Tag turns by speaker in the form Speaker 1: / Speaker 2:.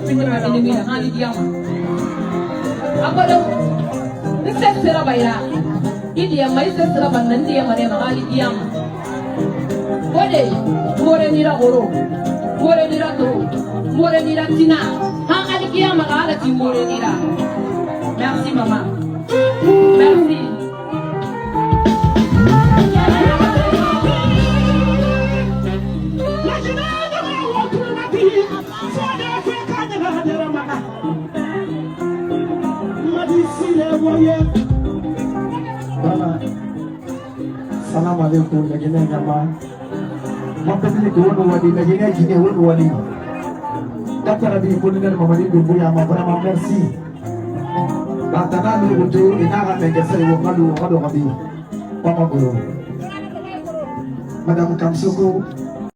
Speaker 1: pinima pinimina hali diama abado nse sera bayra idiya mai se sera bannan diya mare hali diama ode more nira oro more nira to more nira tina ha hali diama ala ti more nira. Merci maman merci.
Speaker 2: Salam alaikum lagine nyama mapesini kuwono wadi lagine jine wono wadi dakara bi kuninga mamadi dumbuya mabara merci batana ni utu inaga megese wo malu kado kabi pamagoro Madame Kamsuku